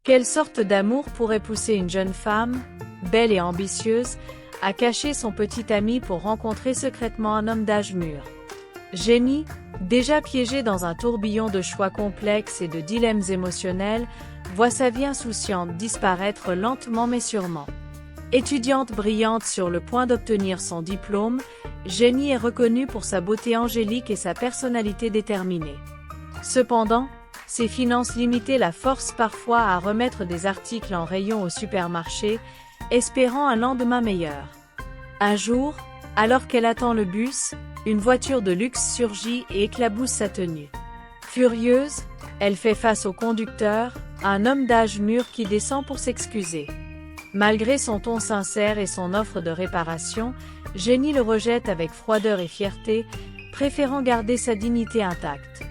Quelle sorte d'amour pourrait pousser une jeune femme, belle et ambitieuse, à cacher son petit ami pour rencontrer secrètement un homme d'âge mûr? Jenny, déjà piégée dans un tourbillon de choix complexes et de dilemmes émotionnels, voit sa vie insouciante disparaître lentement mais sûrement. Étudiante brillante sur le point d'obtenir son diplôme, Jenny est reconnue pour sa beauté angélique et sa personnalité déterminée. Cependant, ses finances limitées la forcent parfois à remettre des articles en rayon au supermarché, espérant un lendemain meilleur. Un jour, alors qu'elle attend le bus, une voiture de luxe surgit et éclabousse sa tenue. Furieuse, elle fait face au conducteur, un homme d'âge mûr qui descend pour s'excuser. Malgré son ton sincère et son offre de réparation, Jenny le rejette avec froideur et fierté, préférant garder sa dignité intacte.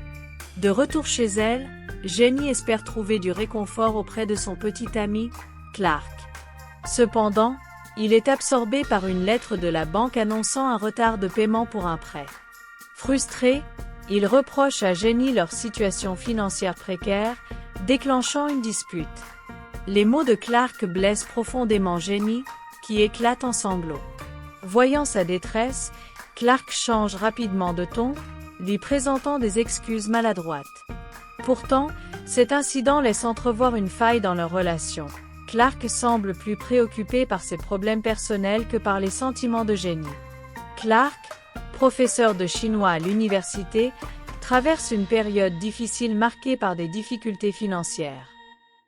De retour chez elle, Jenny espère trouver du réconfort auprès de son petit ami, Clark. Cependant, il est absorbé par une lettre de la banque annonçant un retard de paiement pour un prêt. Frustré, il reproche à Jenny leur situation financière précaire, déclenchant une dispute. Les mots de Clark blessent profondément Jenny, qui éclate en sanglots. Voyant sa détresse, Clark change rapidement de ton, lui présentant des excuses maladroites. Pourtant, cet incident laisse entrevoir une faille dans leur relation. Clark semble plus préoccupé par ses problèmes personnels que par les sentiments de Jenny. Clark, professeur de chinois à l'université, traverse une période difficile marquée par des difficultés financières.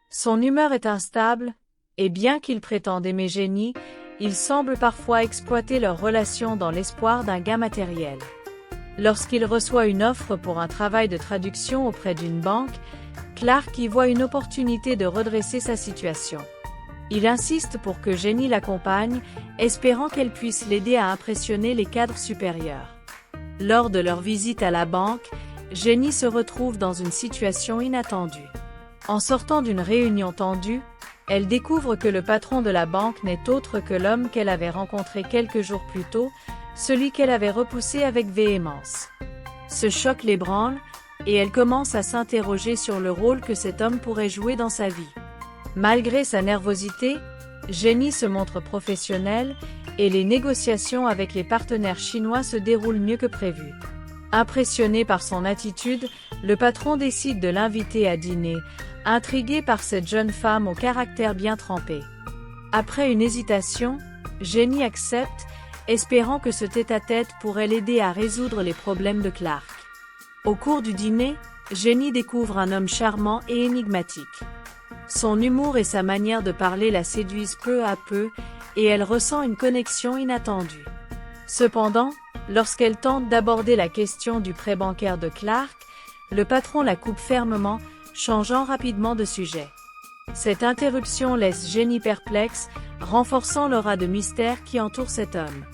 Son humeur est instable, et bien qu'il prétende aimer Jenny, il semble parfois exploiter leur relation dans l'espoir d'un gain matériel. Lorsqu'il reçoit une offre pour un travail de traduction auprès d'une banque, Clark y voit une opportunité de redresser sa situation. Il insiste pour que Jenny l'accompagne, espérant qu'elle puisse l'aider à impressionner les cadres supérieurs. Lors de leur visite à la banque, Jenny se retrouve dans une situation inattendue. En sortant d'une réunion tendue, elle découvre que le patron de la banque n'est autre que l'homme qu'elle avait rencontré quelques jours plus tôt, celui qu'elle avait repoussé avec véhémence. Ce choc l'ébranle, et elle commence à s'interroger sur le rôle que cet homme pourrait jouer dans sa vie. Malgré sa nervosité, Jenny se montre professionnelle, et les négociations avec les partenaires chinois se déroulent mieux que prévu. Impressionné par son attitude, le patron décide de l'inviter à dîner, intrigué par cette jeune femme au caractère bien trempé. Après une hésitation, Jenny accepte, espérant que ce tête-à-tête pourrait l'aider à résoudre les problèmes de Clark. Au cours du dîner, Jenny découvre un homme charmant et énigmatique. Son humour et sa manière de parler la séduisent peu à peu, et elle ressent une connexion inattendue. Cependant, lorsqu'elle tente d'aborder la question du prêt bancaire de Clark, le patron la coupe fermement, changeant rapidement de sujet. Cette interruption laisse Jenny perplexe, renforçant l'aura de mystère qui entoure cet homme.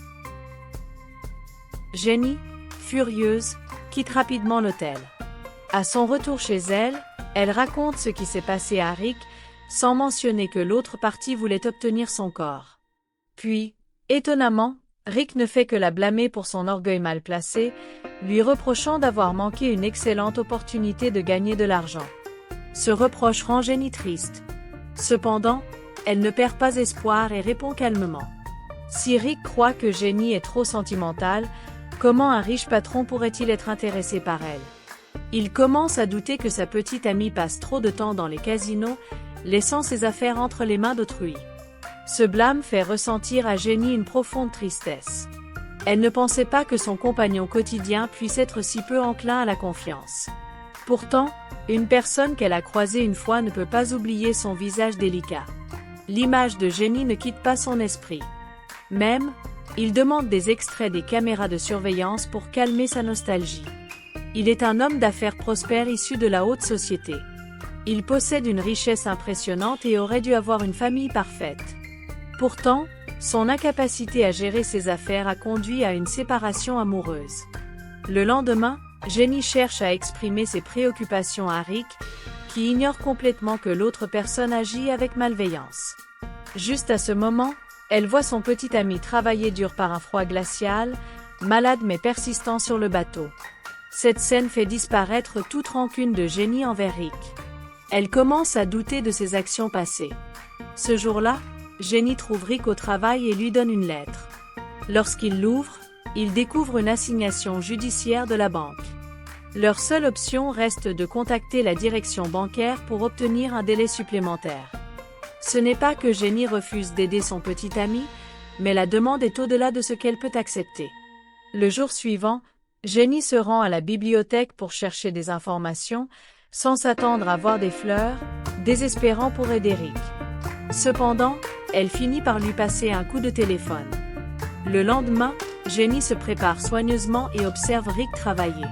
Jenny, furieuse, quitte rapidement l'hôtel. À son retour chez elle, elle raconte ce qui s'est passé à Rick, sans mentionner que l'autre partie voulait obtenir son corps. Puis, étonnamment, Rick ne fait que la blâmer pour son orgueil mal placé, lui reprochant d'avoir manqué une excellente opportunité de gagner de l'argent. Ce reproche rend Jenny triste. Cependant, elle ne perd pas espoir et répond calmement. Si Rick croit que Jenny est trop sentimentale, comment un riche patron pourrait-il être intéressé par elle? Il commence à douter que sa petite amie passe trop de temps dans les casinos, laissant ses affaires entre les mains d'autrui. Ce blâme fait ressentir à Jenny une profonde tristesse. Elle ne pensait pas que son compagnon quotidien puisse être si peu enclin à la confiance. Pourtant, une personne qu'elle a croisée une fois ne peut pas oublier son visage délicat. L'image de Jenny ne quitte pas son esprit. Même, il demande des extraits des caméras de surveillance pour calmer sa nostalgie. Il est un homme d'affaires prospère issu de la haute société. Il possède une richesse impressionnante et aurait dû avoir une famille parfaite. Pourtant, son incapacité à gérer ses affaires a conduit à une séparation amoureuse. Le lendemain, Jenny cherche à exprimer ses préoccupations à Rick, qui ignore complètement que l'autre personne agit avec malveillance. Juste à ce moment, elle voit son petit ami travailler dur par un froid glacial, malade mais persistant sur le bateau. Cette scène fait disparaître toute rancune de Jenny envers Rick. Elle commence à douter de ses actions passées. Ce jour-là, Jenny trouve Rick au travail et lui donne une lettre. Lorsqu'il l'ouvre, il découvre une assignation judiciaire de la banque. Leur seule option reste de contacter la direction bancaire pour obtenir un délai supplémentaire. Ce n'est pas que Jenny refuse d'aider son petit ami, mais la demande est au-delà de ce qu'elle peut accepter. Le jour suivant, Jenny se rend à la bibliothèque pour chercher des informations, sans s'attendre à voir des fleurs, désespérant pour aider Rick. Cependant, elle finit par lui passer un coup de téléphone. Le lendemain, Jenny se prépare soigneusement et observe Rick travailler.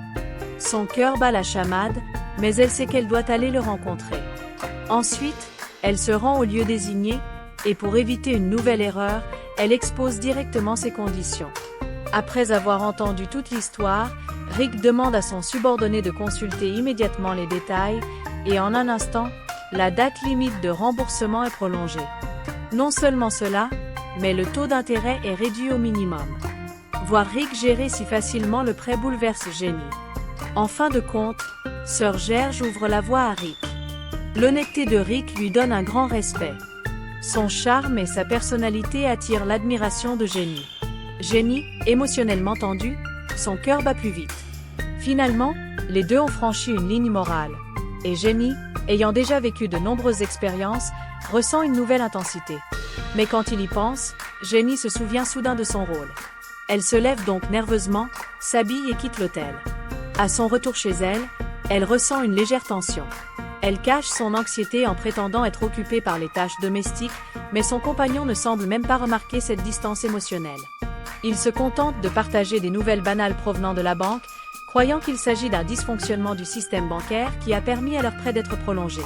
Son cœur bat la chamade, mais elle sait qu'elle doit aller le rencontrer. Ensuite, elle se rend au lieu désigné, et pour éviter une nouvelle erreur, elle expose directement ses conditions. Après avoir entendu toute l'histoire, Rick demande à son subordonné de consulter immédiatement les détails, et en un instant, la date limite de remboursement est prolongée. Non seulement cela, mais le taux d'intérêt est réduit au minimum. Voir Rick gérer si facilement le prêt bouleverse Jenny. En fin de compte, Sœur Gerge ouvre la voie à Rick. L'honnêteté de Rick lui donne un grand respect. Son charme et sa personnalité attirent l'admiration de Jenny. Jenny, émotionnellement tendue, son cœur bat plus vite. Finalement, les deux ont franchi une ligne morale. Et Jenny, ayant déjà vécu de nombreuses expériences, ressent une nouvelle intensité. Mais quand il y pense, Jenny se souvient soudain de son rôle. Elle se lève donc nerveusement, s'habille et quitte l'hôtel. À son retour chez elle, elle ressent une légère tension. Elle cache son anxiété en prétendant être occupée par les tâches domestiques, mais son compagnon ne semble même pas remarquer cette distance émotionnelle. Il se contente de partager des nouvelles banales provenant de la banque, croyant qu'il s'agit d'un dysfonctionnement du système bancaire qui a permis à leur prêt d'être prolongé.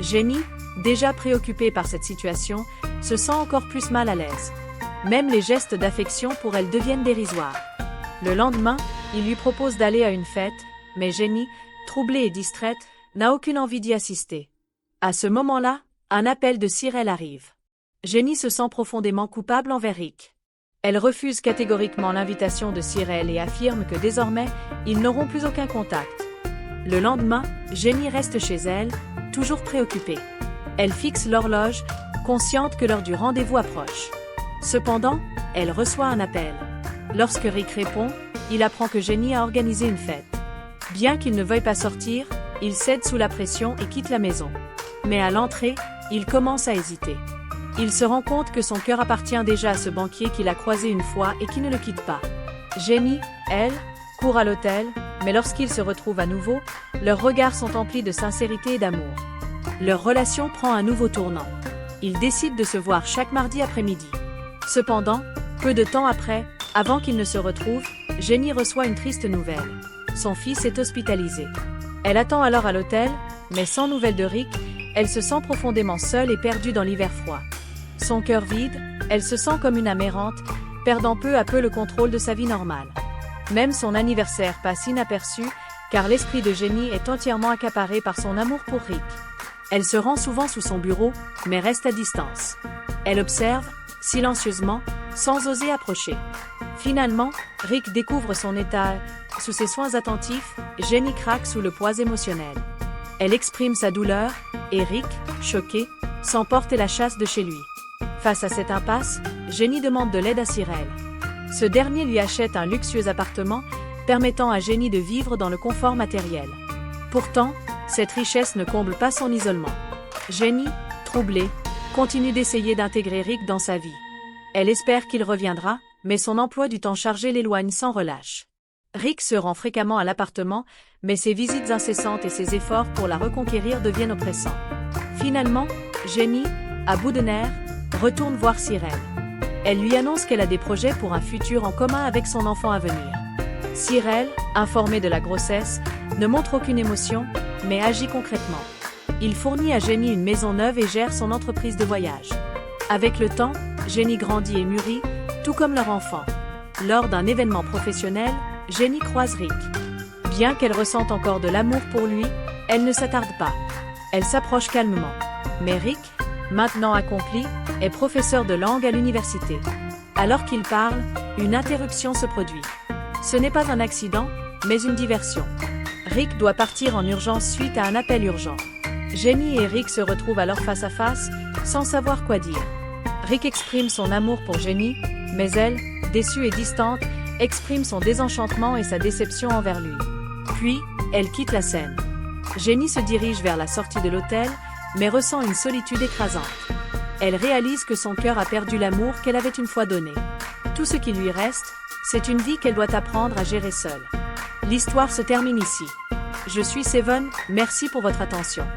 Jenny, déjà préoccupée par cette situation, se sent encore plus mal à l'aise. Même les gestes d'affection pour elle deviennent dérisoires. Le lendemain, il lui propose d'aller à une fête, mais Jenny, troublée et distraite, n'a aucune envie d'y assister. À ce moment-là, un appel de Cyril arrive. Jenny se sent profondément coupable envers Rick. Elle refuse catégoriquement l'invitation de Cyril et affirme que désormais, ils n'auront plus aucun contact. Le lendemain, Jenny reste chez elle, toujours préoccupée. Elle fixe l'horloge, consciente que l'heure du rendez-vous approche. Cependant, elle reçoit un appel. Lorsque Rick répond, il apprend que Jenny a organisé une fête. Bien qu'il ne veuille pas sortir, il cède sous la pression et quitte la maison. Mais à l'entrée, il commence à hésiter. Il se rend compte que son cœur appartient déjà à ce banquier qu'il a croisé une fois et qui ne le quitte pas. Jenny, elle, court à l'hôtel, mais lorsqu'ils se retrouvent à nouveau, leurs regards sont emplis de sincérité et d'amour. Leur relation prend un nouveau tournant. Ils décident de se voir chaque mardi après-midi. Cependant, peu de temps après, avant qu'ils ne se retrouvent, Jenny reçoit une triste nouvelle. Son fils est hospitalisé. Elle attend alors à l'hôtel, mais sans nouvelles de Rick, elle se sent profondément seule et perdue dans l'hiver froid. Son cœur vide, elle se sent comme une âme errante, perdant peu à peu le contrôle de sa vie normale. Même son anniversaire passe inaperçu, car l'esprit de Jenny est entièrement accaparé par son amour pour Rick. Elle se rend souvent sous son bureau, mais reste à distance. Elle observe, silencieusement, sans oser approcher. Finalement, Rick découvre son état. Sous ses soins attentifs, Jenny craque sous le poids émotionnel. Elle exprime sa douleur, et Rick, choqué, s'emporte et la chasse de chez lui. Face à cette impasse, Jenny demande de l'aide à Cyril. Ce dernier lui achète un luxueux appartement, permettant à Jenny de vivre dans le confort matériel. Pourtant, cette richesse ne comble pas son isolement. Jenny, troublée, continue d'essayer d'intégrer Rick dans sa vie. Elle espère qu'il reviendra, mais son emploi du temps chargé l'éloigne sans relâche. Rick se rend fréquemment à l'appartement, mais ses visites incessantes et ses efforts pour la reconquérir deviennent oppressants. Finalement, Jenny, à bout de nerfs, retourne voir Cyril. Elle lui annonce qu'elle a des projets pour un futur en commun avec son enfant à venir. Cyril, informé de la grossesse, ne montre aucune émotion, mais agit concrètement. Il fournit à Jenny une maison neuve et gère son entreprise de voyage. Avec le temps, Jenny grandit et mûrit, tout comme leur enfant. Lors d'un événement professionnel, Jenny croise Rick. Bien qu'elle ressente encore de l'amour pour lui, elle ne s'attarde pas. Elle s'approche calmement. Mais Rick, maintenant accompli, est professeur de langue à l'université. Alors qu'il parle, une interruption se produit. Ce n'est pas un accident, mais une diversion. Rick doit partir en urgence suite à un appel urgent. Jenny et Rick se retrouvent alors face à face, sans savoir quoi dire. Rick exprime son amour pour Jenny, mais elle, déçue et distante, exprime son désenchantement et sa déception envers lui. Puis, elle quitte la scène. Jenny se dirige vers la sortie de l'hôtel, mais ressent une solitude écrasante. Elle réalise que son cœur a perdu l'amour qu'elle avait une fois donné. Tout ce qui lui reste, c'est une vie qu'elle doit apprendre à gérer seule. L'histoire se termine ici. Je suis Seven, merci pour votre attention.